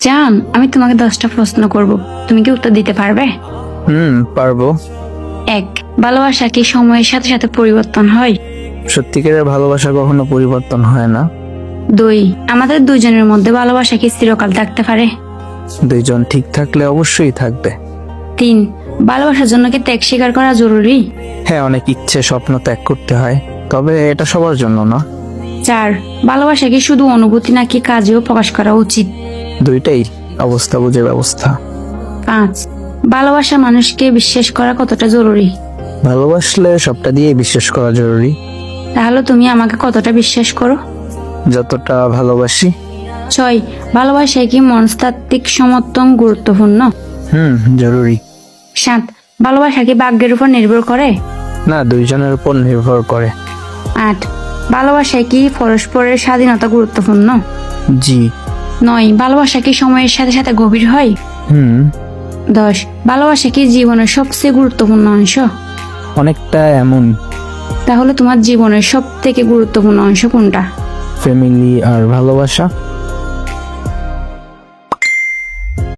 জান, আমি তোমাকে 10টা প্রশ্ন করব, তুমি কি উত্তর দিতে পারবে? পারবো। 1, ভালোবাসা কি সময়ের সাথে সাথে পরিবর্তন হয়? সত্যিকারের ভালোবাসা কখনো পরিবর্তন হয় না। 2, আমাদের দুজনের মধ্যে ভালোবাসা কি চিরকাল থাকতে পারে? দুইজন ঠিক থাকলে অবশ্যই থাকবে। 3, ভালোবাসার জন্য কি ত্যাগ স্বীকার করা জরুরি? হ্যাঁ, অনেক ইচ্ছে স্বপ্ন ত্যাগ করতে হয়, তবে এটা সবার জন্য না। 4, ভালোবাসা কি শুধু অনুভূতি নাকি কাজেও প্রকাশ করা উচিত? দুইটাই, অবস্থা বুঝে ব্যবস্থা। 5, ভালোবাসা মানুষকে বিশ্বাস করা কতটা জরুরি? ভালোবাসলে সবটা দিয়ে বিশ্বাস করা জরুরি। তাহলে তুমি আমাকে কতটা বিশ্বাস করো? যতটা ভালোবাসি। 6, ভালোবাসায় কি মনস্তাত্ত্বিক সমর্থন গুরুত্বপূর্ণ? জরুরি। 7, ভালোবাসা কি ভাগ্যের উপর নির্ভর করে? না, দুইজনের উপর নির্ভর করে। 8, ভালোবাসায় কি পরস্পরের স্বাধীনতা গুরুত্বপূর্ণ? জি। 9, ভালোবাসা কি সময়ের সাথে সাথে গভীর হয়? 10, ভালোবাসা কি জীবনের সবচেয়ে গুরুত্বপূর্ণ অংশ? অনেকটা এমন। তাহলে তোমার জীবনের সব থেকে গুরুত্বপূর্ণ অংশ কোনটা? ফ্যামিলি আর ভালোবাসা।